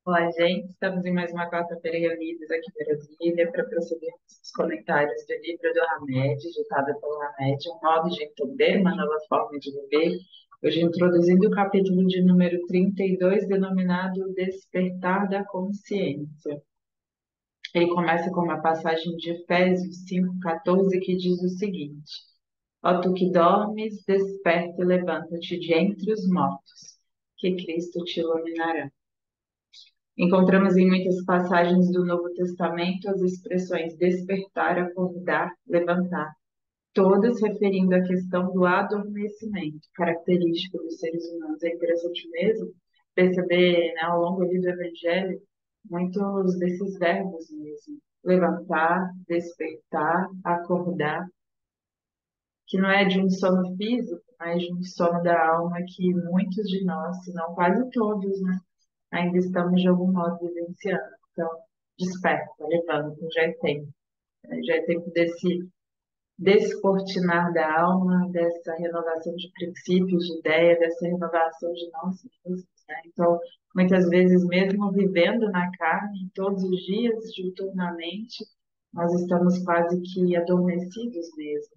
Olá, gente. Estamos em mais uma quarta-feira reunidos aqui em Brasília para prosseguirmos os comentários do livro do Hamed, ditado pelo Hamed, Um Modo de Entender, uma Nova Forma de Viver. Hoje introduzindo o capítulo de número 32, denominado O Despertar da Consciência. Ele começa com uma passagem de Efésios 5,14, que diz o seguinte: Ó tu que dormes, desperta e levanta-te de entre os mortos, que Cristo te iluminará. Encontramos em muitas passagens do Novo Testamento as expressões despertar, acordar, levantar, todas referindo à questão do adormecimento, característico dos seres humanos. É interessante mesmo perceber, né, ao longo ali do Evangelho, muitos desses verbos mesmo. Levantar, despertar, acordar, que não é de um sono físico, mas de um sono da alma que muitos de nós, se não quase todos, né, ainda estamos de algum modo vivenciando. Então, desperta, levanta, já é tempo. Já é tempo desse descortinar da alma, dessa renovação de princípios, de ideia, dessa renovação de nós mesmos, né? Então, muitas vezes, mesmo vivendo na carne, todos os dias, diuturnamente, nós estamos quase que adormecidos mesmo,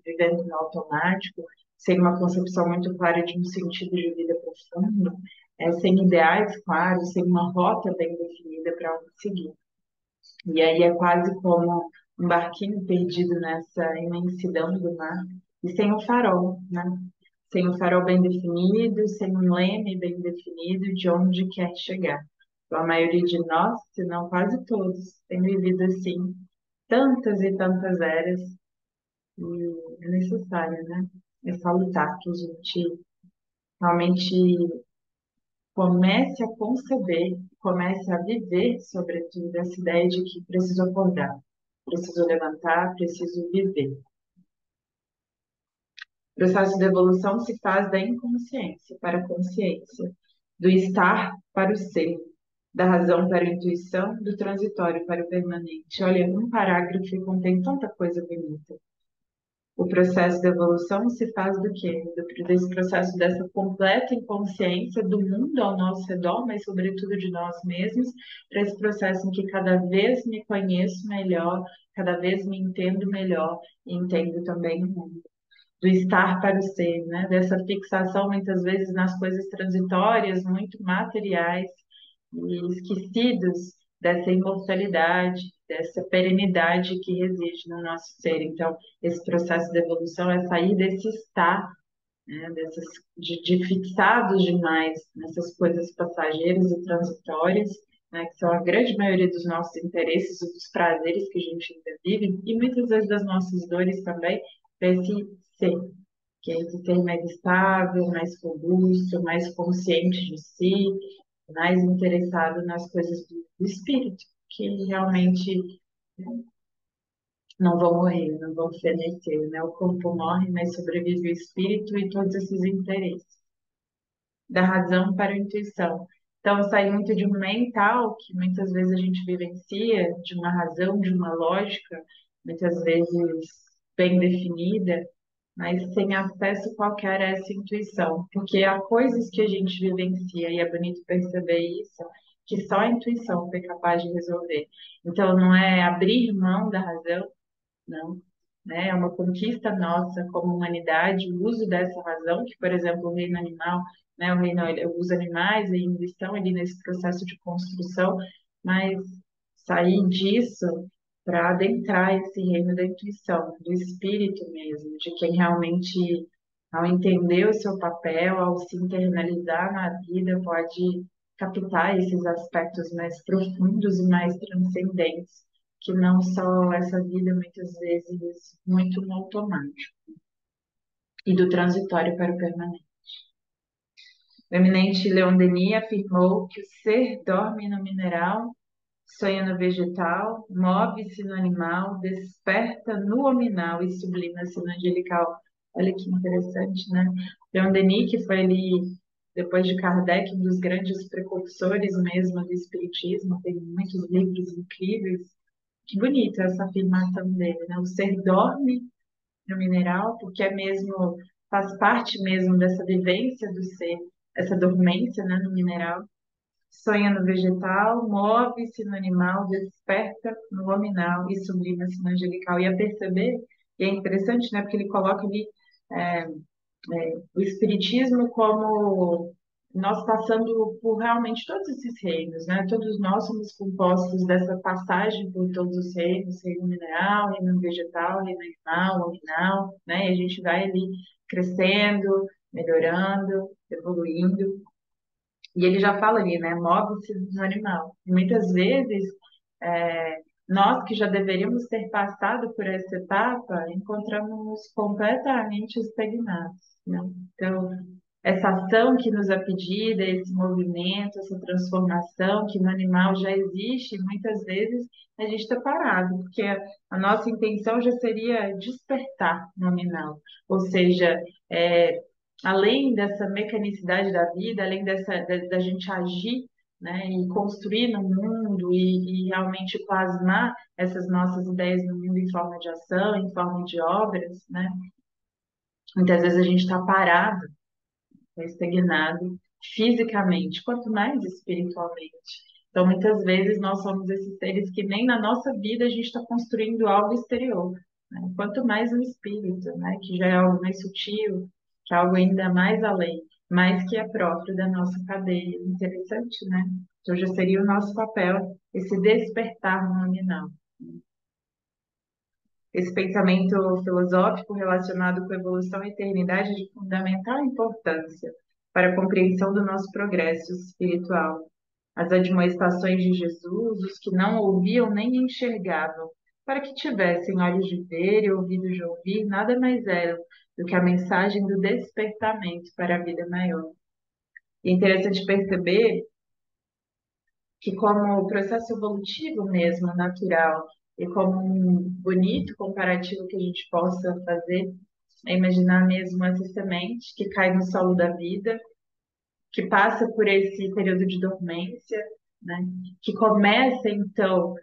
vivendo no automático, sem uma concepção muito clara de um sentido de vida profundo, sem ideais claros, sem uma rota bem definida para onde seguir. E aí é quase como um barquinho perdido nessa imensidão do mar e sem o farol, né? Sem o farol bem definido, sem um leme bem definido de onde quer chegar. Então, a maioria de nós, se não quase todos, tem vivido assim tantas e tantas eras e é necessário, né? É salutar que a gente realmente comece a conceber, comece a viver, sobretudo, essa ideia de que preciso acordar, preciso levantar, preciso viver. O processo de evolução se faz da inconsciência para a consciência, do estar para o ser, da razão para a intuição, do transitório para o permanente. Olha, um parágrafo contém tanta coisa bonita. O processo de evolução se faz do quê? Desse processo dessa completa inconsciência do mundo ao nosso redor, mas sobretudo de nós mesmos, para esse processo em que cada vez me conheço melhor, cada vez me entendo melhor e entendo também o mundo. Do estar para o ser, né? Dessa fixação muitas vezes nas coisas transitórias, muito materiais, e esquecidos dessa imortalidade, dessa perenidade que reside no nosso ser. Então, esse processo de evolução é sair desse estar, né, de fixados demais nessas coisas passageiras e transitórias, né, que são a grande maioria dos nossos interesses e dos prazeres que a gente ainda vive, e muitas vezes das nossas dores também, para esse ser, que é esse ser mais estável, mais robusto, mais consciente de si, mais interessado nas coisas do espírito, que realmente não vão morrer, não vão fenecer, né? O corpo morre, mas sobrevive o espírito e todos esses interesses, da razão para a intuição. Então, sai muito de um mental, que muitas vezes a gente vivencia, de uma razão, de uma lógica, muitas vezes bem definida, mas sem acesso qualquer a essa intuição, porque há coisas que a gente vivencia, e é bonito perceber isso, que só a intuição foi capaz de resolver. Então, não é abrir mão da razão, não, né? É uma conquista nossa como humanidade, o uso dessa razão, que, por exemplo, o reino animal, né, o reino, os animais ainda estão ali nesse processo de construção, mas sair disso para adentrar esse reino da intuição, do espírito mesmo, de quem realmente, ao entender o seu papel, ao se internalizar na vida, pode captar esses aspectos mais profundos e mais transcendentes, que não só essa vida, muitas vezes, muito no automático, e do transitório para o permanente. O eminente Leon Denis afirmou que o ser dorme no mineral, sonha no vegetal, move-se no animal, desperta no hominal e sublima-se no angelical. Olha que interessante, né? Leon Denis, que foi ali, depois de Kardec, um dos grandes precursores mesmo do espiritismo, tem muitos livros incríveis. Que bonita essa afirmação dele, né? O ser dorme no mineral, porque é mesmo, faz parte mesmo dessa vivência do ser, essa dormência, né, no mineral, Sonha no vegetal, move-se no animal, desperta no nominal e sublima-se no angelical. E a perceber, e é interessante, né? Porque ele coloca ali é, o Espiritismo como nós passando por realmente todos esses reinos, né? Todos nós somos compostos dessa passagem por todos os reinos, reino mineral, reino vegetal, reino animal, nominal, né? E a gente vai ali crescendo, melhorando, evoluindo. E ele já fala ali, né? Move-se no animal. E muitas vezes, é, nós que já deveríamos ter passado por essa etapa, encontramos completamente estagnados, né? Então, essa ação que nos é pedida, esse movimento, essa transformação que no animal já existe, muitas vezes a gente está parado, porque a nossa intenção já seria despertar no animal, ou seja, é, além dessa mecanicidade da vida, além da gente agir, né, e construir no mundo e realmente plasmar essas nossas ideias no mundo em forma de ação, em forma de obras, né? Muitas vezes a gente está parado, está estagnado fisicamente, quanto mais espiritualmente. Então, muitas vezes nós somos esses seres que nem na nossa vida a gente está construindo algo exterior, né? Quanto mais no espírito, né? Que já é algo mais sutil, que é algo ainda mais além, mais que é próprio da nossa cadeia. Interessante, né? Então, já seria o nosso papel esse despertar nominal. Esse pensamento filosófico relacionado com evolução e eternidade é de fundamental importância para a compreensão do nosso progresso espiritual. As admoestações de Jesus, os que não ouviam nem enxergavam, para que tivessem olhos de ver e ouvidos de ouvir, nada mais eram do que a mensagem do despertamento para a vida maior. E é interessante perceber que como processo evolutivo mesmo, natural, e como um bonito comparativo que a gente possa fazer, é imaginar mesmo essa semente que cai no solo da vida, que passa por esse período de dormência, né? Que começa então,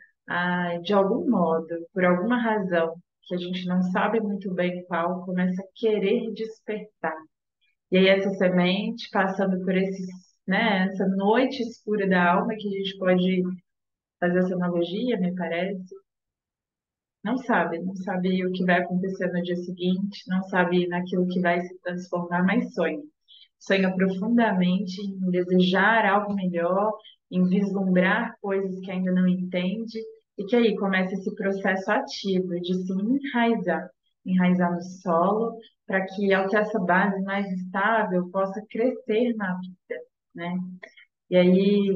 de algum modo, por alguma razão, que a gente não sabe muito bem qual, começa a querer despertar. E aí essa semente, passando por esses, né, essa noite escura da alma, que a gente pode fazer essa analogia, me parece, não sabe o que vai acontecer no dia seguinte, não sabe naquilo que vai se transformar, mas sonha. Sonha profundamente em desejar algo melhor, em vislumbrar coisas que ainda não entende, e que aí começa esse processo ativo de se enraizar no solo, para que ao ter essa base mais estável, possa crescer na vida, né? E aí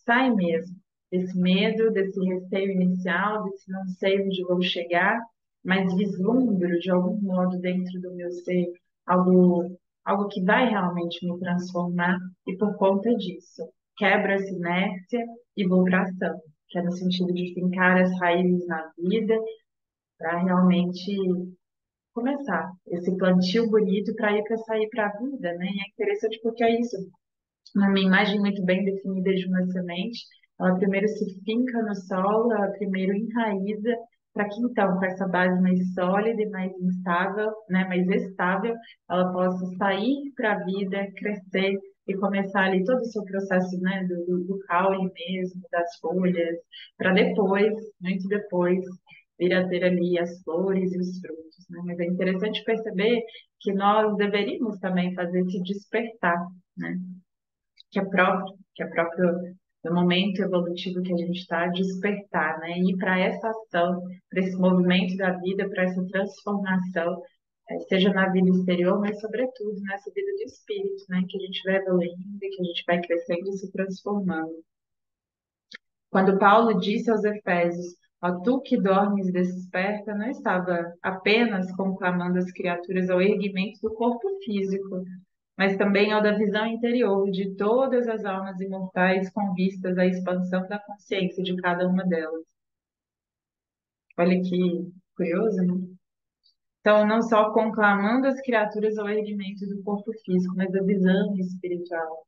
sai mesmo desse medo, desse receio inicial, desse não sei onde vou chegar, mas vislumbro de algum modo dentro do meu ser algo, algo que vai realmente me transformar, e por conta disso quebro essa inércia e vou para ação, que é no sentido de fincar as raízes na vida para realmente começar esse plantio bonito para ir para sair para a vida, né? E é interessante porque é isso, uma imagem muito bem definida de uma semente, ela primeiro se finca no solo, ela primeiro enraiza, para que então, com essa base mais sólida e mais instável, né, mais estável, ela possa sair para a vida, crescer e começar ali todo o seu processo, né, do caule mesmo, das folhas, para depois, muito depois, vir a ter ali as flores e os frutos, né? Mas é interessante perceber que nós deveríamos também fazer esse despertar, né? Que é próprio do momento evolutivo que a gente está, despertar, né? Ir para essa ação, para esse movimento da vida, para essa transformação, seja na vida exterior, mas sobretudo nessa vida do espírito, né? Que a gente vai evoluindo, que a gente vai crescendo e se transformando. Quando Paulo disse aos Efésios, ó tu que dormes desperta, não estava apenas conclamando as criaturas ao erguimento do corpo físico, mas também ao da visão interior de todas as almas imortais com vistas à expansão da consciência de cada uma delas. Olha que curioso, né? Então, não só conclamando as criaturas ao erguimento do corpo físico, mas da visão espiritual.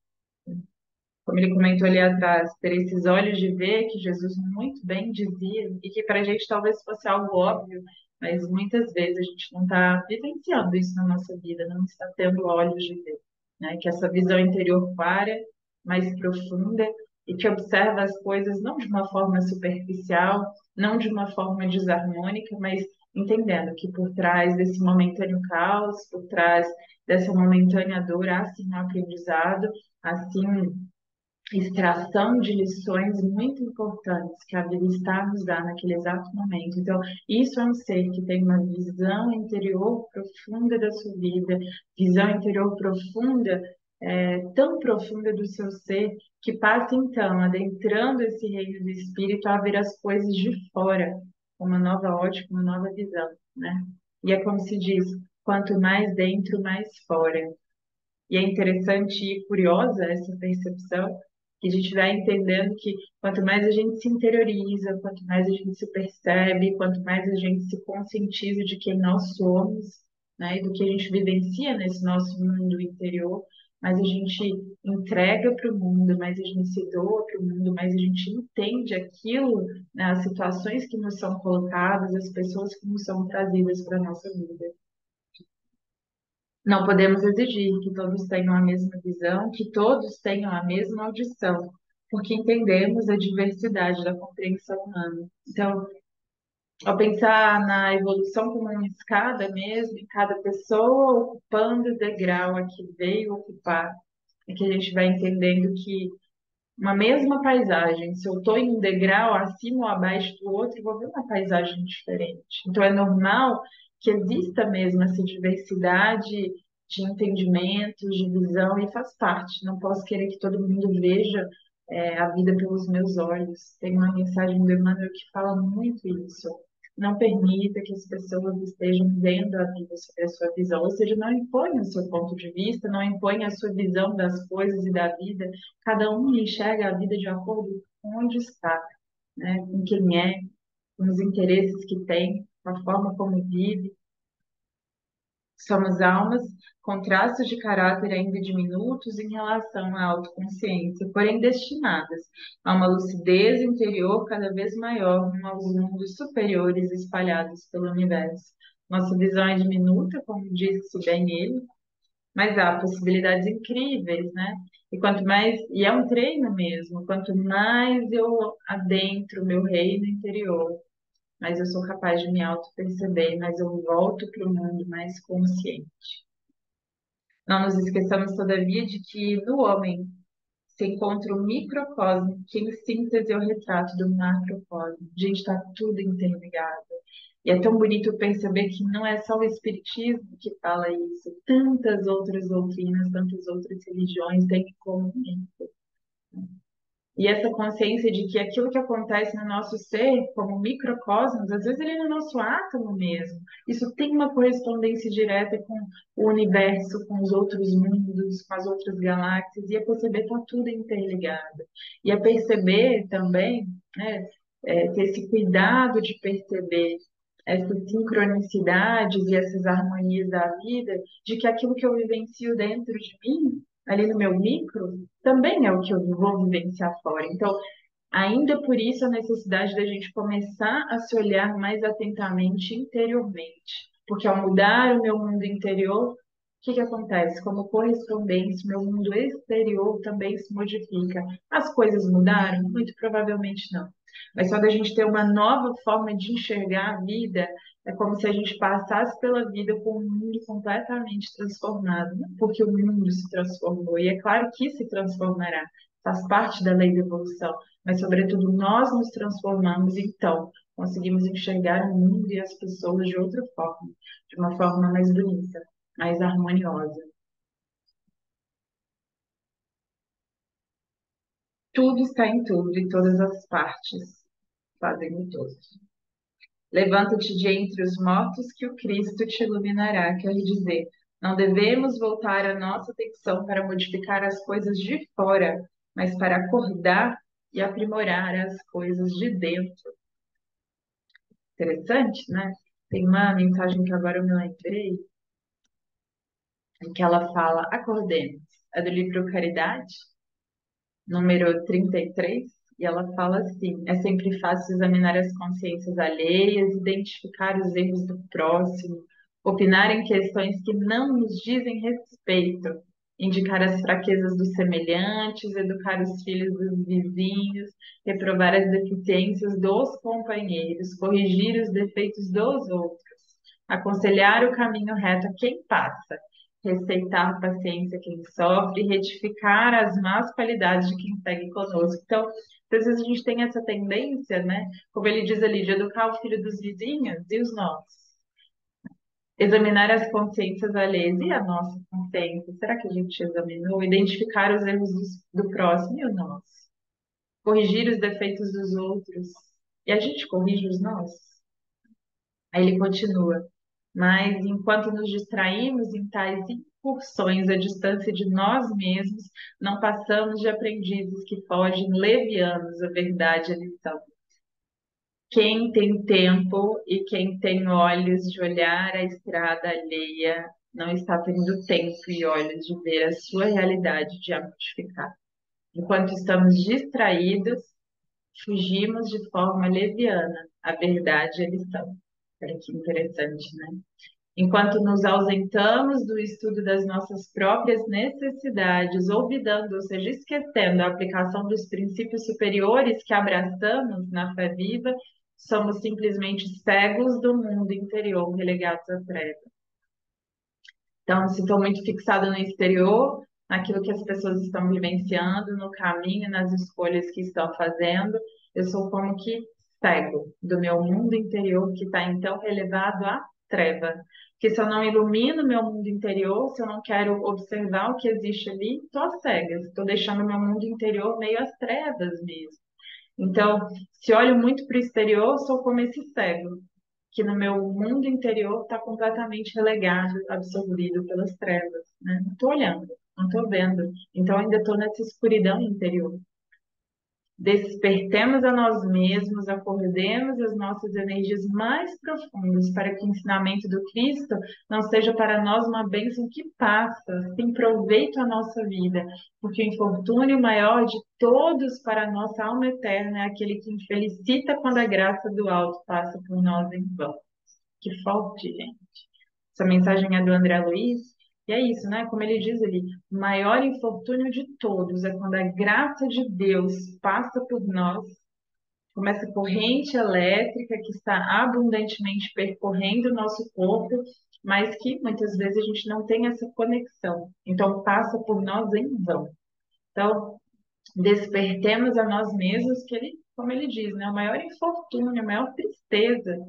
Como ele comentou ali atrás, ter esses olhos de ver que Jesus muito bem dizia, e que para a gente talvez fosse algo óbvio, mas muitas vezes a gente não está vivenciando isso na nossa vida, não está tendo olhos de ver, né? Que essa visão interior clara, mais profunda, e que observa as coisas não de uma forma superficial, não de uma forma desarmônica, mas entendendo que por trás desse momentâneo caos, por trás dessa momentânea dor, há sim um aprendizado, assim extração de lições muito importantes que a vida está a nos dar naquele exato momento. Então, isso é um ser que tem uma visão interior profunda da sua vida, visão interior profunda, tão profunda do seu ser, que passa então, adentrando esse reino do espírito, a ver as coisas de fora, com uma nova ótica, uma nova visão, né? E é como se diz, quanto mais dentro, mais fora. E é interessante e curiosa essa percepção, que a gente vai entendendo que quanto mais a gente se interioriza, quanto mais a gente se percebe, quanto mais a gente se conscientiza de quem nós somos, né, e do que a gente vivencia nesse nosso mundo interior, mais a gente entrega para o mundo, mais a gente se doa para o mundo, mais a gente entende aquilo, né, as situações que nos são colocadas, as pessoas que nos são trazidas para a nossa vida. Não podemos exigir que todos tenham a mesma visão, que todos tenham a mesma audição, porque entendemos a diversidade da compreensão humana. Então, ao pensar na evolução como uma escada mesmo, em cada pessoa ocupando o degrau a que veio ocupar, é que a gente vai entendendo que uma mesma paisagem, se eu estou em um degrau acima ou abaixo do outro, eu vou ver uma paisagem diferente. Então é normal que exista mesmo essa diversidade de entendimentos, de visão, e faz parte. Não posso querer que todo mundo veja a vida pelos meus olhos. Tem uma mensagem do Emmanuel que fala muito isso. Não permita que as pessoas estejam vendo a vida sobre a sua visão, ou seja, não imponha o seu ponto de vista, não imponha a sua visão das coisas e da vida. Cada um enxerga a vida de acordo com onde está, né? Com quem é, com os interesses que tem, com a forma como vive. Somos almas com traços de caráter ainda diminutos em relação à autoconsciência, porém destinadas a uma lucidez interior cada vez maior rumo aos mundos superiores espalhados pelo universo. Nossa visão é diminuta, como disse bem ele, mas há possibilidades incríveis, né? E quanto mais, e é um treino mesmo, quanto mais eu adentro o meu reino interior, mais eu sou capaz de me auto-perceber, mais eu volto para o mundo mais consciente. Não nos esqueçamos, todavia, de que no homem se encontra o microcosmo, que em síntese é o retrato do macrocosmo. Gente, está tudo interligado. E é tão bonito perceber que não é só o Espiritismo que fala isso. Tantas outras doutrinas, tantas outras religiões têm em comum isso. E essa consciência de que aquilo que acontece no nosso ser, como microcosmos, às vezes ele é no nosso átomo mesmo. Isso tem uma correspondência direta com o universo, com os outros mundos, com as outras galáxias, e a perceber que está tudo interligado. E a perceber também, né, ter esse cuidado de perceber essas sincronicidades e essas harmonias da vida, de que aquilo que eu vivencio dentro de mim, ali no meu micro, também é o que eu vou vivenciar fora. Então, ainda por isso, a necessidade da gente começar a se olhar mais atentamente interiormente. Porque ao mudar o meu mundo interior, o que que acontece? Como correspondência, o meu mundo exterior também se modifica. As coisas mudaram? Muito provavelmente não. Mas só da gente ter uma nova forma de enxergar a vida, é como se a gente passasse pela vida com um mundo completamente transformado, né? Porque o mundo se transformou. E é claro que se transformará, faz parte da lei da evolução. Mas, sobretudo, nós nos transformamos, então, conseguimos enxergar o mundo e as pessoas de outra forma, de uma forma mais bonita, mais harmoniosa. Tudo está em tudo e todas as partes fazem o todo. Levanta-te de entre os mortos que o Cristo te iluminará, quer dizer, não devemos voltar a nossa atenção para modificar as coisas de fora, mas para acordar e aprimorar as coisas de dentro. Interessante, né? Tem uma mensagem que agora eu me lembrei, em que ela fala: acordemos. É do livro Caridade, número 33, e ela fala assim: é sempre fácil examinar as consciências alheias, identificar os erros do próximo, opinar em questões que não nos dizem respeito. indicar as fraquezas dos semelhantes, educar os filhos dos vizinhos, reprovar as deficiências dos companheiros, corrigir os defeitos dos outros, aconselhar o caminho reto a quem passa, receitar paciência a quem sofre, e retificar as más qualidades de quem segue conosco. Então, às vezes a gente tem essa tendência, né? Como ele diz ali, de educar o filho dos vizinhos e os nossos. Examinar as consciências alheias e a nossa consciência. Será que a gente examinou? Identificar os erros do próximo e o nosso. Corrigir os defeitos dos outros. E a gente corrige os nossos. Aí ele continua. Mas enquanto nos distraímos em tais incursões à distância de nós mesmos, não passamos de aprendizes que fogem levianos à verdade e à lição. Quem tem tempo e quem tem olhos de olhar a estrada alheia não está tendo tempo e olhos de ver a sua realidade de a modificar. Enquanto estamos distraídos, fugimos de forma leviana a verdade e a lição. Olha que interessante, né? Enquanto nos ausentamos do estudo das nossas próprias necessidades, olvidando, ou seja, esquecendo a aplicação dos princípios superiores que abraçamos na fé viva, somos simplesmente cegos do mundo interior, relegados à treva. Então, se estou muito fixado no exterior, naquilo que as pessoas estão vivenciando, no caminho, nas escolhas que estão fazendo, eu sou como que cego do meu mundo interior, que está então elevado à treva. Porque se eu não ilumino meu mundo interior, se eu não quero observar o que existe ali, estou às cegas, estou deixando meu mundo interior meio às trevas mesmo. Então, se olho muito para o exterior, sou como esse cego, que no meu mundo interior está completamente relegado, absorvido pelas trevas, né? Não estou olhando, não estou vendo. Então, ainda estou nessa escuridão interior. Despertemos a nós mesmos, acordemos as nossas energias mais profundas para que o ensinamento do Cristo não seja para nós uma bênção que passa, sem proveito à nossa vida, porque o infortúnio maior de todos para a nossa alma eterna é aquele que infelicita quando a graça do alto passa por nós em vão. Que forte, gente. Essa mensagem é do André Luiz. E é isso, né? Como ele diz ali, o maior infortúnio de todos é quando a graça de Deus passa por nós, como essa corrente elétrica que está abundantemente percorrendo o nosso corpo, mas que muitas vezes a gente não tem essa conexão. Então, passa por nós em vão. Então, despertemos a nós mesmos, que ele, como ele diz, né? O maior infortúnio, a maior tristeza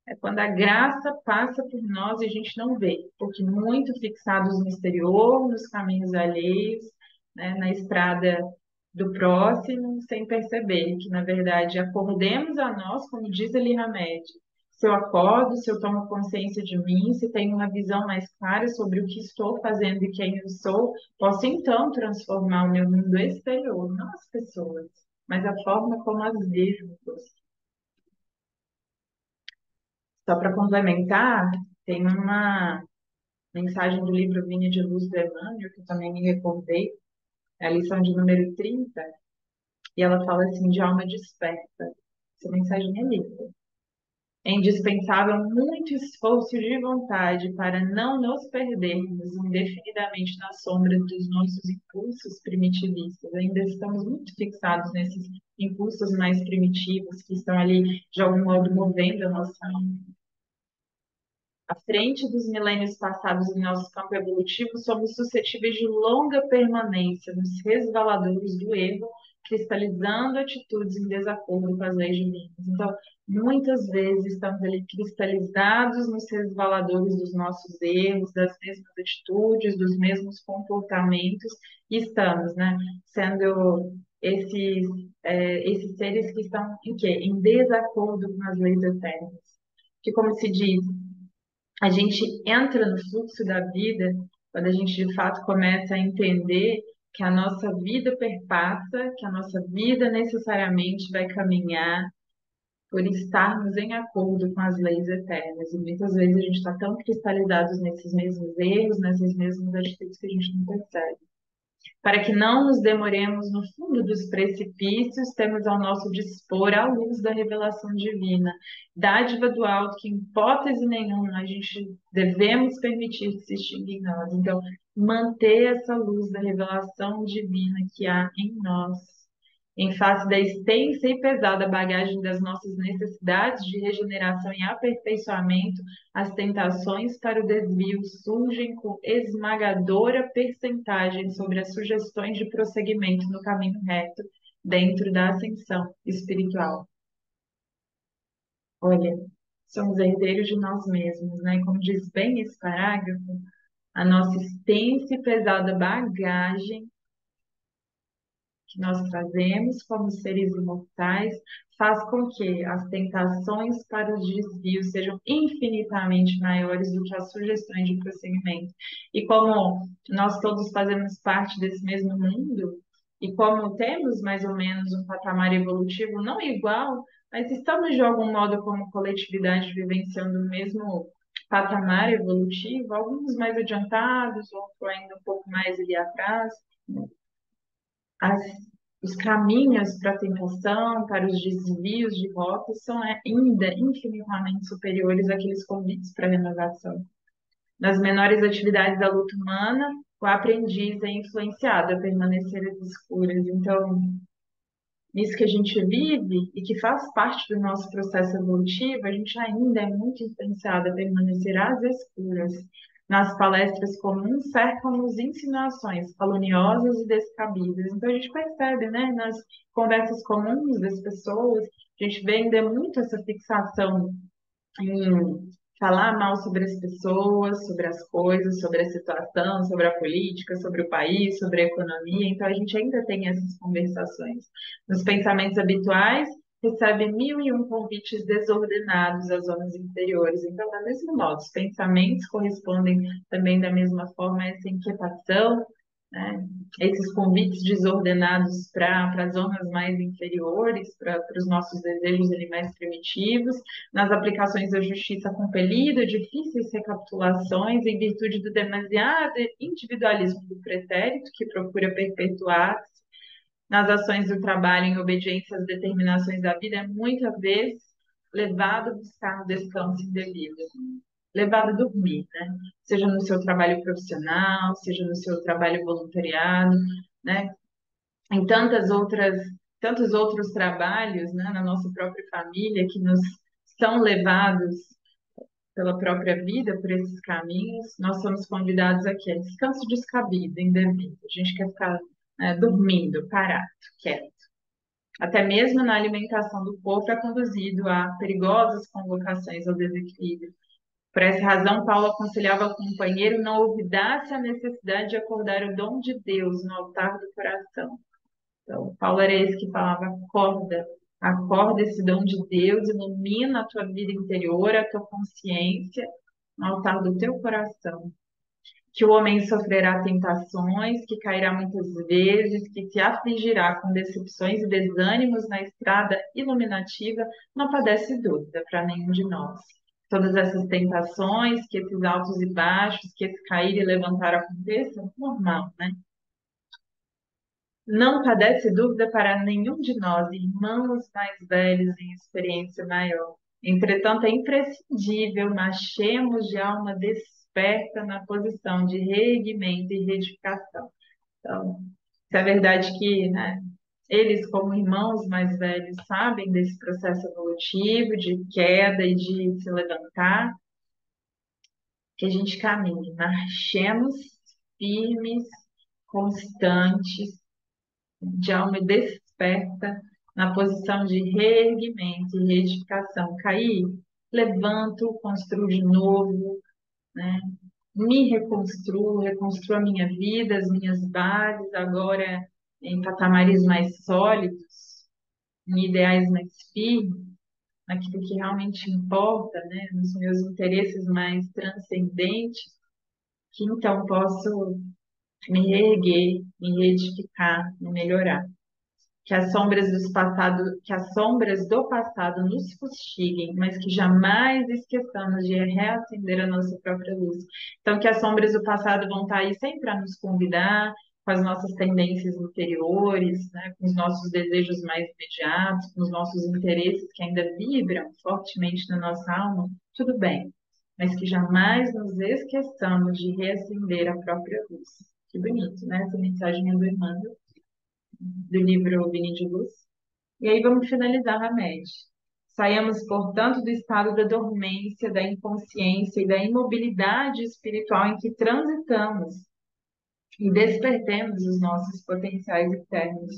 é quando a graça passa por nós e a gente não vê, porque muito fixados no exterior, nos caminhos alheios, né, na estrada do próximo, sem perceber que, na verdade, acordemos a nós, como diz ali Hamed. Se eu acordo, se eu tomo consciência de mim, se tenho uma visão mais clara sobre o que estou fazendo e quem eu sou, posso então transformar o meu mundo exterior, não as pessoas, mas a forma como as vejo. Só para complementar, tem uma mensagem do livro Vinha de Luz do Emmanuel, que eu também me recordei, é a lição de número 30, e ela fala assim, de alma desperta. Essa mensagem é linda. É indispensável muito esforço de vontade para não nos perdermos indefinidamente na sombra dos nossos impulsos primitivistas. Ainda estamos muito fixados nesses impulsos mais primitivos que estão ali, de algum modo, movendo a nossa alma. À frente dos milênios passados em nosso campo evolutivo, somos suscetíveis de longa permanência nos resvaladouros do erro, cristalizando atitudes em desacordo com as leis divinas. Então, muitas vezes estamos ali cristalizados nos resvaladouros dos nossos erros, das mesmas atitudes, dos mesmos comportamentos, e estamos, né, sendo esses seres que estão em quê? Em desacordo com as leis eternas. Que, como se diz, a gente entra no fluxo da vida quando a gente de fato começa a entender que a nossa vida perpassa, que a nossa vida necessariamente vai caminhar por estarmos em acordo com as leis eternas. E muitas vezes a gente está tão cristalizados nesses mesmos erros, nessas mesmas atitudes que a gente não percebe. Para que não nos demoremos no fundo dos precipícios, temos ao nosso dispor a luz da revelação divina, dádiva do alto que, em hipótese nenhuma, a gente devemos permitir que se extinga em nós. Então, manter essa luz da revelação divina que há em nós, em face da extensa e pesada bagagem das nossas necessidades de regeneração e aperfeiçoamento, as tentações para o desvio surgem com esmagadora percentagem sobre as sugestões de prosseguimento no caminho reto dentro da ascensão espiritual. Olha, somos herdeiros de nós mesmos, né? Como diz bem esse parágrafo, a nossa extensa e pesada bagagem que nós trazemos como seres imortais faz com que as tentações para os desvios sejam infinitamente maiores do que as sugestões de prosseguimento. E como nós todos fazemos parte desse mesmo mundo, e como temos mais ou menos um patamar evolutivo não igual, mas estamos de algum modo como coletividade vivenciando o mesmo patamar evolutivo, alguns mais adiantados, outros ainda um pouco mais ali atrás, as, os caminhos para a tentação, para os desvios de rota, são ainda infinitamente superiores àqueles convites para a renovação. Nas menores atividades da luta humana, o aprendiz é influenciado a permanecer às escuras. Então, nisso que a gente vive e que faz parte do nosso processo evolutivo, a gente ainda é muito influenciado a permanecer às escuras. Nas palestras comuns cercam-nos insinuações caluniosas e descabidas. Então a gente percebe, né, nas conversas comuns das pessoas, a gente vê ainda muito essa fixação em falar mal sobre as pessoas, sobre as coisas, sobre a situação, sobre a política, sobre o país, sobre a economia. Então, a gente ainda tem essas conversações. Nos pensamentos habituais, recebe mil e um convites desordenados às zonas inferiores. Então, da mesma modo, os pensamentos correspondem também da mesma forma a essa inquietação, né? Esses convites desordenados para as zonas mais inferiores, para os nossos desejos ali mais primitivos, nas aplicações da justiça compelida, difíceis recapitulações em virtude do demasiado individualismo do pretérito que procura perpetuar-se, nas ações do trabalho em obediência às determinações da vida, é muitas vezes levado a buscar um descanso indevido, levado a dormir, né? Seja no seu trabalho profissional, seja no seu trabalho voluntariado, né? Em tantos outros trabalhos, né, na nossa própria família, que nos são levados pela própria vida por esses caminhos, nós somos convidados aqui a descanso descabido, indevido. A gente quer ficar, né, dormindo, parado, quieto. Até mesmo na alimentação do corpo é conduzido a perigosas convocações ao desequilíbrio. Por essa razão, Paulo aconselhava ao companheiro não olvidasse a necessidade de acordar o dom de Deus no altar do coração. Então, Paulo era esse que falava: acorda, acorda esse dom de Deus, ilumina a tua vida interior, a tua consciência, no altar do teu coração. Que o homem sofrerá tentações, que cairá muitas vezes, que se afligirá com decepções e desânimos na estrada iluminativa, não padece dúvida para nenhum de nós. Todas essas tentações, que esses altos e baixos, que esse cair e levantar aconteçam, normal, né? Não padece dúvida para nenhum de nós, irmãos mais velhos em experiência maior. Entretanto, é imprescindível marchemos de alma desperta na posição de reerguimento e reedificação. Então, se é verdade que, né, eles, como irmãos mais velhos, sabem desse processo evolutivo de queda e de se levantar, que a gente caminhe, marchemos firmes, constantes, de alma desperta na posição de reerguimento e reedificação. Cair, levanto, construo de novo, né? Me reconstruo, reconstruo a minha vida, as minhas bases, agora em patamares mais sólidos, em ideais mais firmes, naquilo que realmente importa, né? Nos meus interesses mais transcendentes, que então posso me reerguer, me reedificar, me melhorar. Que as sombras do passado nos fustiguem, mas que jamais esqueçamos de reacender a nossa própria luz. Então, que as sombras do passado vão estar aí sempre a nos convidar, com as nossas tendências interiores, né, com os nossos desejos mais imediatos, com os nossos interesses que ainda vibram fortemente na nossa alma, tudo bem, mas que jamais nos esqueçamos de reacender a própria luz. Que bonito, né? Essa mensagem é do Emmanuel, do livro Vinho de Luz. E aí vamos finalizar a média. Saiamos, portanto, do estado da dormência, da inconsciência e da imobilidade espiritual em que transitamos e despertemos os nossos potenciais internos.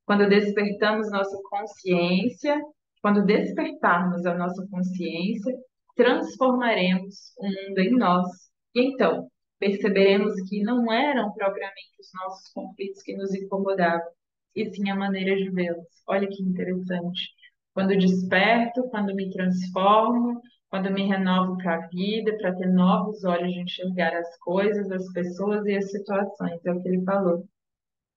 Quando despertamos nossa consciência, quando despertarmos a nossa consciência, transformaremos o mundo em nós. E então, perceberemos que não eram propriamente os nossos conflitos que nos incomodavam, e sim a maneira de vê-los. Olha que interessante. Quando desperto, quando me transformo, quando me renovo para a vida, para ter novos olhos de enxergar as coisas, as pessoas e as situações, é o que ele falou.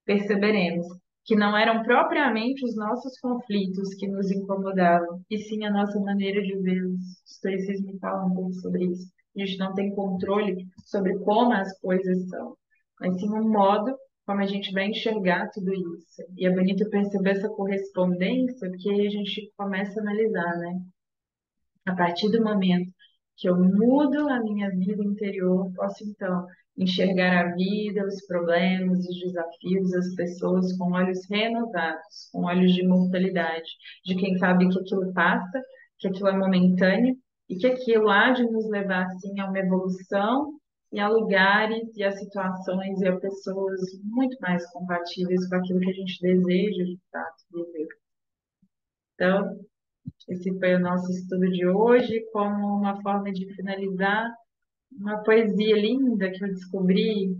Perceberemos que não eram propriamente os nossos conflitos que nos incomodavam, e sim a nossa maneira de vê-los. O estoicismo fala um pouco sobre isso. A gente não tem controle sobre como as coisas são, mas sim o modo como a gente vai enxergar tudo isso. E é bonito perceber essa correspondência, porque aí a gente começa a analisar, né? A partir do momento que eu mudo a minha vida interior, posso então enxergar a vida, os problemas, os desafios, as pessoas com olhos renovados, com olhos de imortalidade, de quem sabe que aquilo passa, que aquilo é momentâneo e que aquilo há de nos levar assim a uma evolução e a lugares e a situações e a pessoas muito mais compatíveis com aquilo que a gente deseja de fato viver. Então, esse foi o nosso estudo de hoje, como uma forma de finalizar uma poesia linda que eu descobri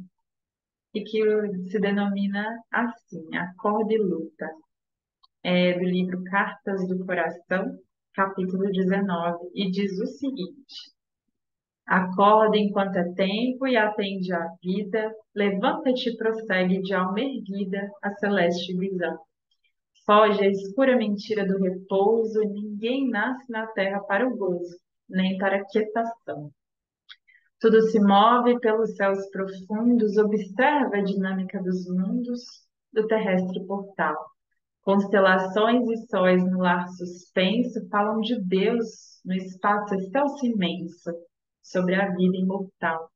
e que se denomina assim, Acorde e Luta. É do livro Cartas do Coração, capítulo 19, e diz o seguinte: acorda enquanto é tempo e atende à vida, levanta-te e prossegue de alma erguida a celeste visão. Foge à escura mentira do repouso, ninguém nasce na terra para o gozo, nem para a quietação. Tudo se move pelos céus profundos, observa a dinâmica dos mundos do terrestre portal. Constelações e sóis no lar suspenso falam de Deus no espaço excelso imenso, sobre a vida imortal.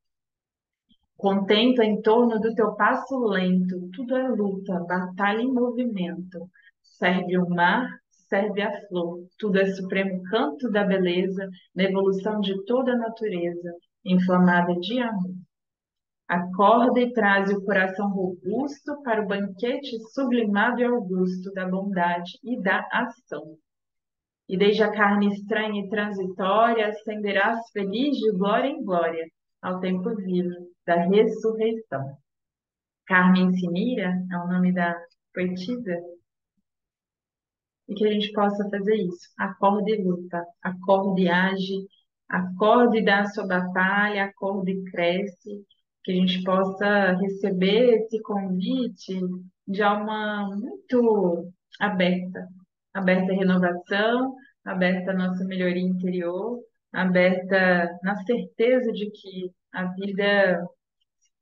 Contempla em torno do teu passo lento, tudo é luta, batalha em movimento. Serve o mar, serve a flor, tudo é supremo canto da beleza, na evolução de toda a natureza, inflamada de amor. Acorda e traze o coração robusto para o banquete sublimado e augusto da bondade e da ação. E desde a carne estranha e transitória ascenderás feliz de glória em glória, ao tempo vivo da ressurreição. Carmen Simira é o nome da poetisa, e que a gente possa fazer isso. Acorde e luta, acorde e age, acorde e dá a sua batalha, acorde e cresce, que a gente possa receber esse convite de alma muito aberta, aberta à renovação, aberta à nossa melhoria interior, aberta na certeza de que a vida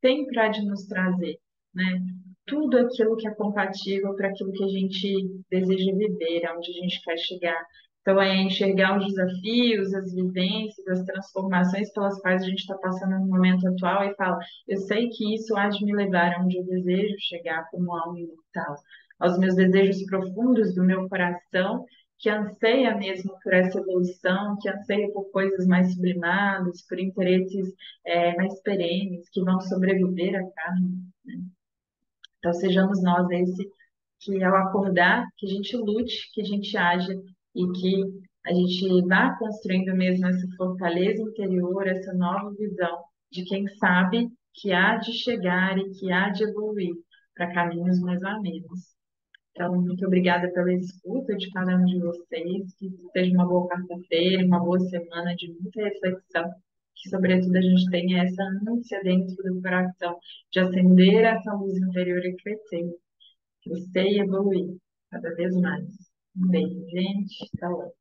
sempre há de nos trazer, né? Tudo aquilo que é compatível para aquilo que a gente deseja viver, aonde a gente quer chegar. Então, é enxergar os desafios, as vivências, as transformações pelas quais a gente está passando no momento atual e fala, eu sei que isso há de me levar aonde eu desejo chegar como alma imortal, aos meus desejos profundos do meu coração, que anseia mesmo por essa evolução, que anseia por coisas mais sublimadas, por interesses mais perenes, que vão sobreviver à carne, né? Então, sejamos nós esse que, ao acordar, que a gente lute, que a gente haja e que a gente vá construindo mesmo essa fortaleza interior, essa nova visão de quem sabe que há de chegar e que há de evoluir para caminhos mais amenos. Então, muito obrigada pela escuta de cada um de vocês, que seja uma boa quarta-feira, uma boa semana de muita reflexão, que, sobretudo, a gente tenha essa ânsia dentro do coração de acender essa luz interior e crescer e evoluir cada vez mais. Um beijo, gente. Até logo.